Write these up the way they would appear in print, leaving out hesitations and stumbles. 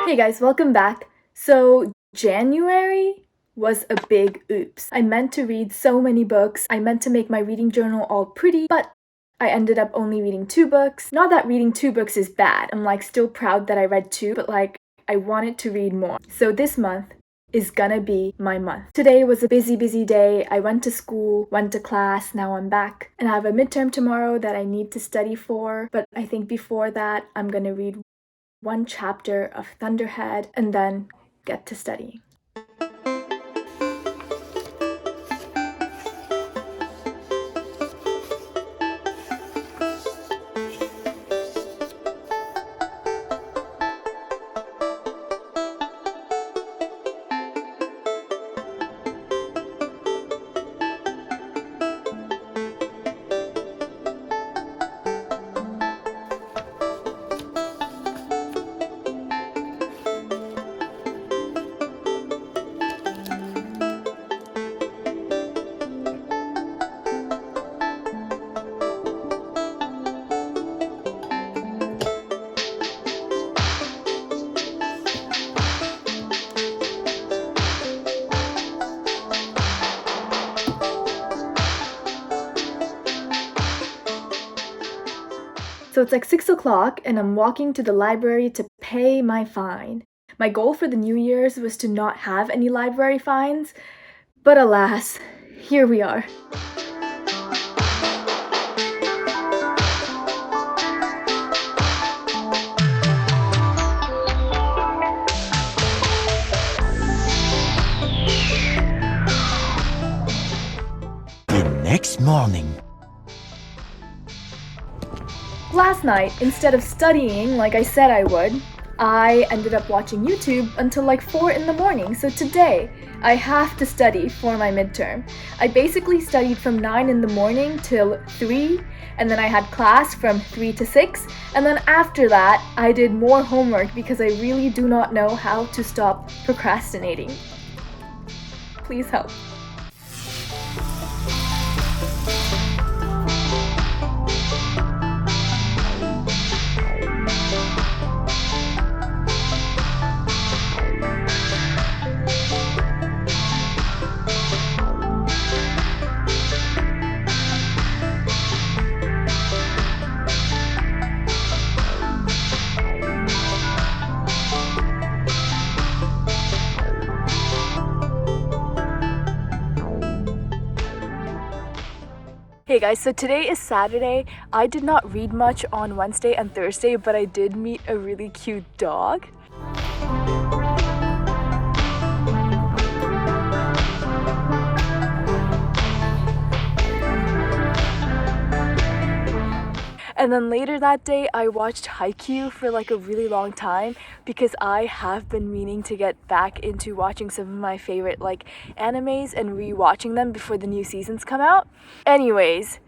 Hey guys, welcome back. So, January was a big oops. I meant to read so many books. I meant to make my reading journal all pretty, but I ended up only reading 2 books. Not that reading 2 books is bad. I'm still proud that I read 2, but I wanted to read more. So this month is gonna be my month. Today was a busy day. I went to school, went to class, now I'm back. And I have a midterm tomorrow that I need to study for, but I think before that, I'm gonna read 1 chapter of Thunderhead and then get to study. So it's 6 o'clock and I'm walking to the library to pay my fine. My goal for the New Year's was to not have any library fines, but alas, here we are. The next morning. Last night, instead of studying like I said I would, I ended up watching YouTube until 4 in the morning. So today, I have to study for my midterm. I basically studied from 9 in the morning till 3, and then I had class from 3 to 6, and then after that, I did more homework because I really do not know how to stop procrastinating. Please help. Hey guys, so today is Saturday. I did not read much on Wednesday and Thursday, but I did meet a really cute dog. And then later that day, I watched Haikyuu for a really long time because I have been meaning to get back into watching some of my favorite animes and rewatching them before the new seasons come out. Anyways,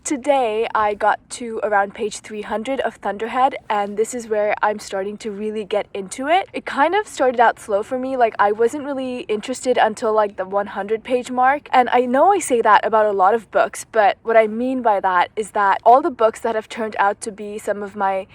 today I got to around page 300 of Thunderhead, and this is where I'm starting to really get into it. It kind of started out slow for me, I wasn't really interested until the 100 page mark. And I know I say that about a lot of books, but what I mean by that is that all the books that have turned out to be some of my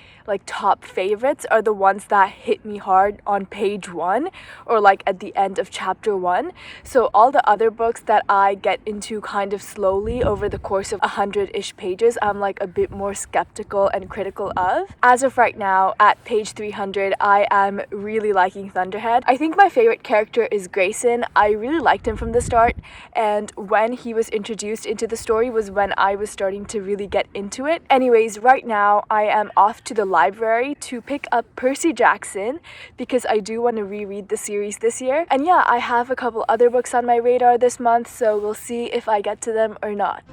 top favorites are the ones that hit me hard on page 1 or at the end of chapter 1. So all the other books that I get into kind of slowly over the course of 100-ish pages, I'm a bit more skeptical and critical of. As of right now, at page 300, I am really liking Thunderhead. I think my favorite character is Grayson. I really liked him from the start, and when he was introduced into the story was when I was starting to really get into it. Anyways, right now I am off to the library to pick up Percy Jackson because I do want to reread the series this year. And yeah, I have a couple other books on my radar this month, so we'll see if I get to them or not.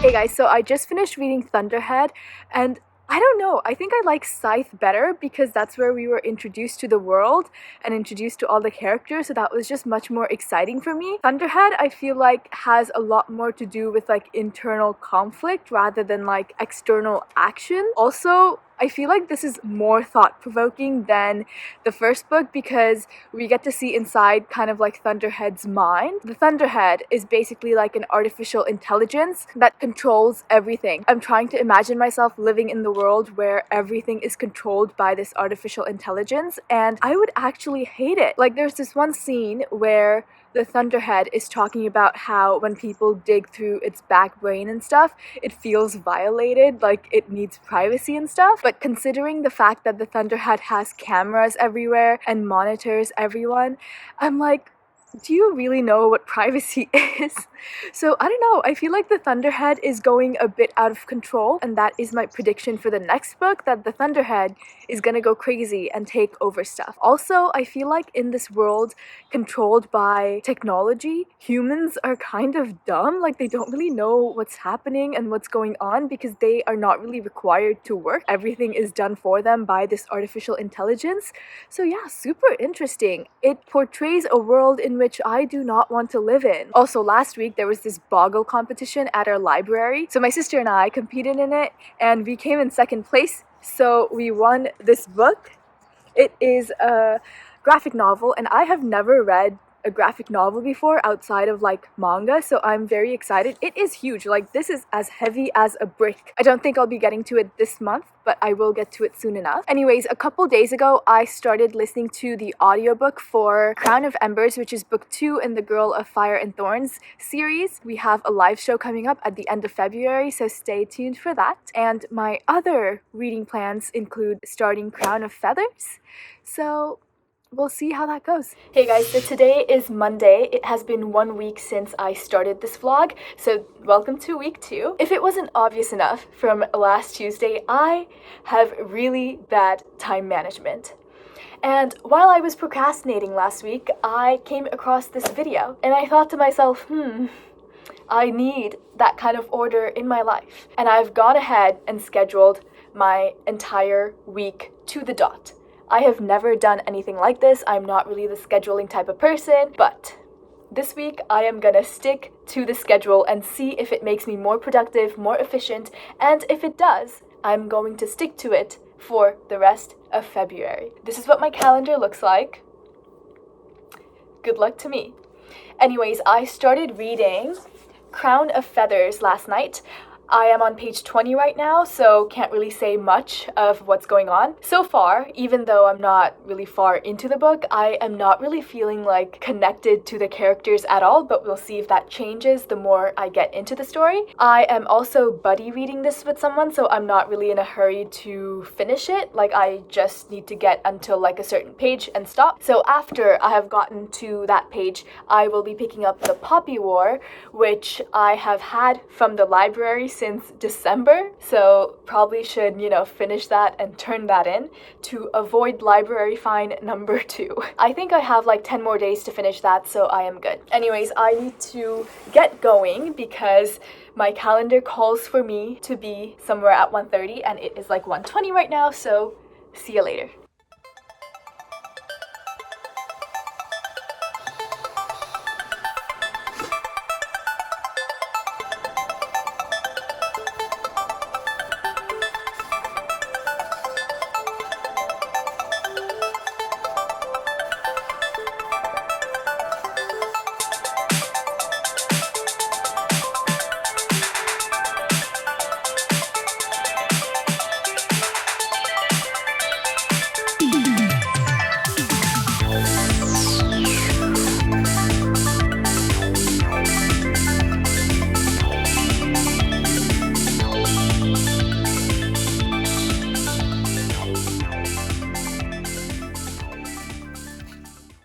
Hey guys, so I just finished reading Thunderhead, and I don't know, I think I like Scythe better because that's where we were introduced to the world and introduced to all the characters, so that was just much more exciting for me. Thunderhead, I feel has a lot more to do with internal conflict rather than external action. Also, I feel like this is more thought-provoking than the first book because we get to see inside kind of like Thunderhead's mind. The Thunderhead is basically like an artificial intelligence that controls everything. I'm trying to imagine myself living in the world where everything is controlled by this artificial intelligence, and I would actually hate it. Like, there's this one scene where the Thunderhead is talking about how when people dig through its back brain and stuff, it feels violated, like it needs privacy and stuff. But considering the fact that the Thunderhead has cameras everywhere and monitors everyone, I'm like, do you really know what privacy is? So I don't know, I feel like the Thunderhead is going a bit out of control, and that is my prediction for the next book, that the Thunderhead is gonna go crazy and take over stuff. Also, I feel like in this world controlled by technology, humans are kind of dumb, like they don't really know what's happening and what's going on because they are not really required to work. Everything is done for them by this artificial intelligence. So yeah, super interesting. It portrays a world in which I do not want to live in. Also, last week there was this Boggle competition at our library. So my sister and I competed in it and we came in second place. So we won this book. It is a graphic novel, and I have never read a graphic novel before outside of like manga, so I'm very excited. It is huge, like this is as heavy as a brick. I don't think I'll be getting to it this month, but I will get to it soon enough. Anyways, a couple days ago I started listening to the audiobook for Crown of Embers, which is book 2 in the Girl of Fire and Thorns series. We have a live show coming up at the end of February, so stay tuned for that. And my other reading plans include starting Crown of Feathers, so we'll see how that goes. Hey guys, so today is Monday. It has been 1 week since I started this vlog, so welcome to week 2. If it wasn't obvious enough from last Tuesday, I have really bad time management. And while I was procrastinating last week, I came across this video and I thought to myself, I need that kind of order in my life. And I've gone ahead and scheduled my entire week to the dot. I have never done anything like this. I'm not really the scheduling type of person, but this week I am gonna stick to the schedule and see if it makes me more productive, more efficient, and if it does, I'm going to stick to it for the rest of February. This is what my calendar looks like. Good luck to me. Anyways, I started reading Crown of Feathers last night. I am on page 20 right now, so can't really say much of what's going on. So far, even though I'm not really far into the book, I am not really feeling like connected to the characters at all, but we'll see if that changes the more I get into the story. I am also buddy reading this with someone, so I'm not really in a hurry to finish it. Like, I just need to get until like a certain page and stop. So after I have gotten to that page, I will be picking up the Poppy War, which I have had from the library since December, so probably should, finish that and turn that in to avoid library fine number 2. I think I have like 10 more days to finish that, so I am good. Anyways, I need to get going because my calendar calls for me to be somewhere at 1:30 and it is like 1:20 right now, so see you later.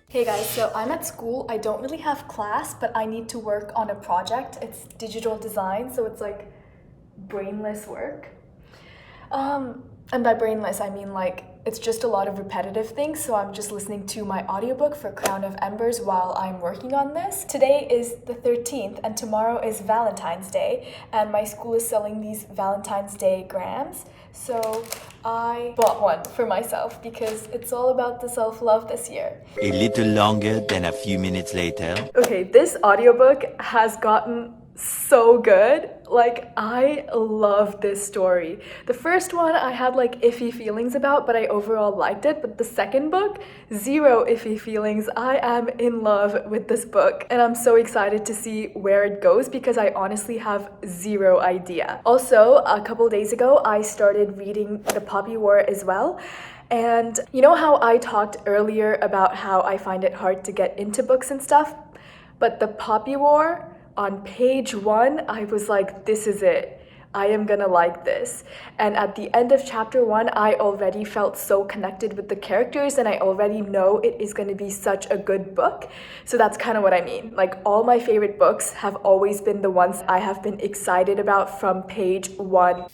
Hey guys, so I'm at school. I don't really have class, but I need to work on a project. It's digital design, so it's like brainless work. And by brainless, I mean like it's just a lot of repetitive things, so I'm just listening to my audiobook for Crown of Embers while I'm working on this. Today is the 13th and tomorrow is Valentine's Day, and my school is selling these Valentine's Day grams, so I bought one for myself because it's all about the self-love this year. A little longer than a few minutes later. Okay, this audiobook has gotten so good. Like, I love this story. The first one I had like iffy feelings about, but I overall liked it. But the second book, zero iffy feelings. I am in love with this book, and I'm so excited to see where it goes because I honestly have zero idea. Also, a couple days ago, I started reading The Poppy War as well. And you know how I talked earlier about how I find it hard to get into books and stuff? But The Poppy War, on page 1, I was like, this is it. I am gonna like this. And at the end of chapter 1, I already felt so connected with the characters and I already know it is gonna be such a good book. So that's kind of what I mean. Like, all my favorite books have always been the ones I have been excited about from page 1.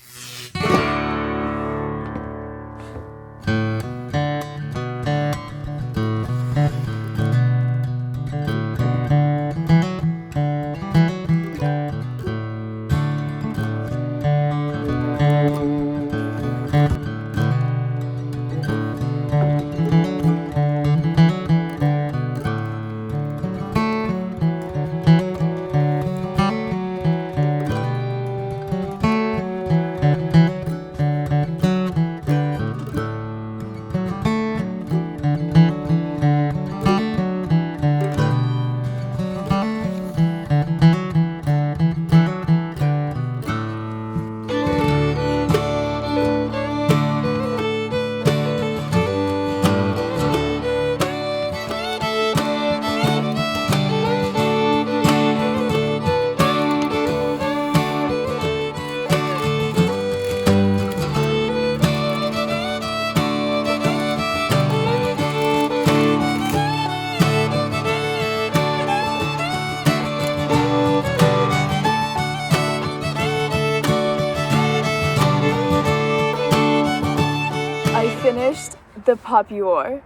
I finished The Poppy War.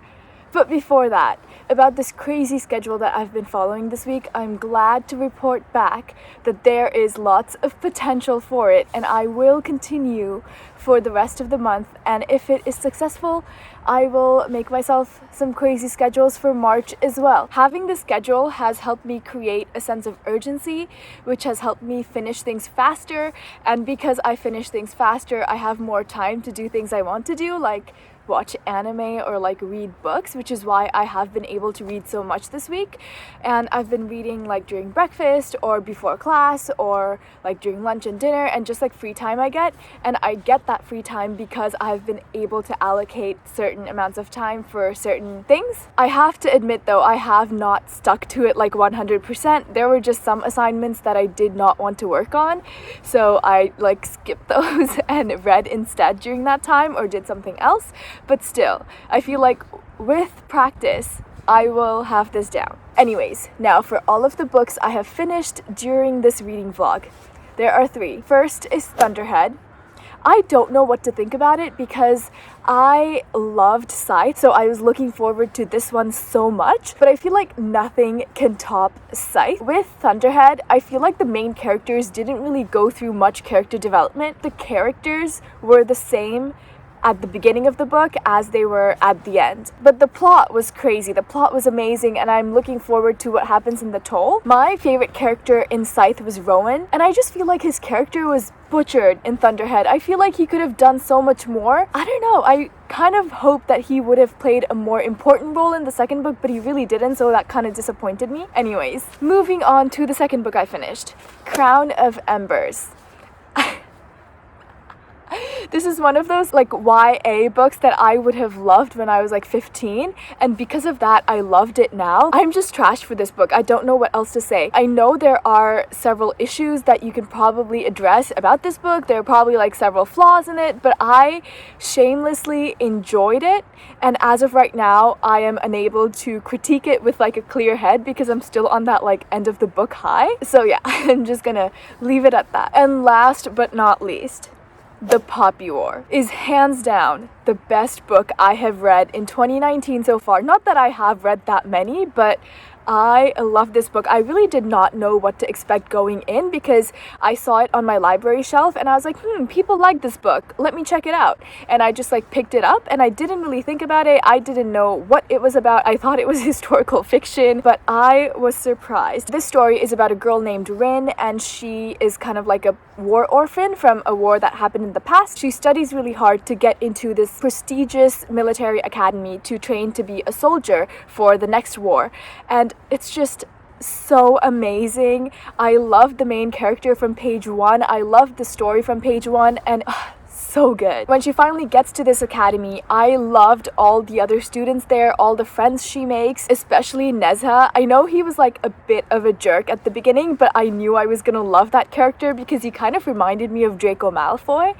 But before that, about this crazy schedule that I've been following this week, I'm glad to report back that there is lots of potential for it and I will continue for the rest of the month, and if it is successful, I will make myself some crazy schedules for March as well. Having this schedule has helped me create a sense of urgency, which has helped me finish things faster, and because I finish things faster, I have more time to do things I want to do, like watch anime or like read books, which is why I have been able to read so much this week. And I've been reading like during breakfast or before class or like during lunch and dinner and just like free time I get. And I get that free time because I've been able to allocate certain amounts of time for certain things. I have to admit though, I have not stuck to it like 100%. There were just some assignments that I did not want to work on, so I like skipped those and read instead during that time or did something else. But still, I feel like with practice, I will have this down. Anyways, now for all of the books I have finished during this reading vlog. There are 3. First is Thunderhead. I don't know what to think about it because I loved Scythe, so I was looking forward to this one so much, but I feel like nothing can top Scythe. With Thunderhead, I feel like the main characters didn't really go through much character development. The characters were the same at the beginning of the book as they were at the end. But the plot was crazy, the plot was amazing, and I'm looking forward to what happens in the Toll. My favorite character in Scythe was Rowan, and I just feel like his character was butchered in Thunderhead. I feel like he could have done so much more. I don't know, I kind of hoped that he would have played a more important role in the second book, but he really didn't, so that kind of disappointed me. Anyways, moving on to the second book I finished, Crown of Embers. This is one of those like YA books that I would have loved when I was like 15, and because of that I loved it now. I'm just trashed for this book. I don't know what else to say. I know there are several issues that you can probably address about this book. There are probably like several flaws in it, but I shamelessly enjoyed it, and as of right now I am unable to critique it with like a clear head because I'm still on that like end of the book high. So yeah, I'm just gonna leave it at that. And last but not least, The Poppy War is hands down the best book I have read in 2019 so far. Not that I have read that many, but I love this book. I really did not know what to expect going in because I saw it on my library shelf and I was like, people like this book. Let me check it out. And I just like picked it up and I didn't really think about it. I didn't know what it was about. I thought it was historical fiction, but I was surprised. This story is about a girl named Rin, and she is kind of like a war orphan from a war that happened in the past. She studies really hard to get into this prestigious military academy to train to be a soldier for the next war. And it's just so amazing. I love the main character from page 1. I love the story from page 1, and so good. When she finally gets to this academy, I loved all the other students there, all the friends she makes, especially Nezha. I know he was like a bit of a jerk at the beginning, but I knew I was gonna love that character because he kind of reminded me of Draco Malfoy.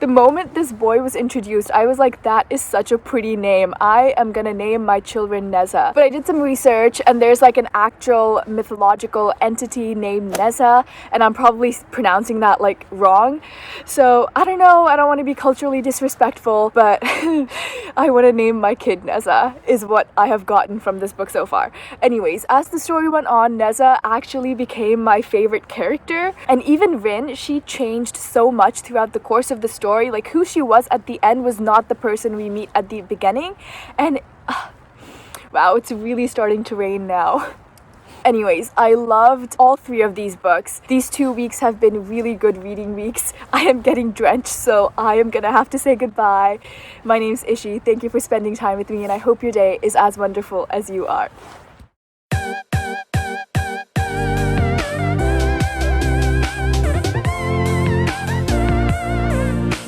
The moment this boy was introduced, I was like, that is such a pretty name. I am gonna name my children Nezha. But I did some research and there's like an actual mythological entity named Nezha, and I'm probably pronouncing that like wrong. So I don't know, I don't want to be culturally disrespectful, but I want to name my kid Nezha is what I have gotten from this book so far. Anyways, as the story went on, Nezha actually became my favorite character, and even Rin, she changed so much throughout the course of the story. Like who she was at the end was not the person we meet at the beginning, and wow, it's really starting to rain now. Anyways, I loved all 3 of these books. These 2 weeks have been really good reading weeks. I am getting drenched, so I am gonna have to say goodbye. My name's Ishi. Thank you for spending time with me, and I hope your day is as wonderful as you are.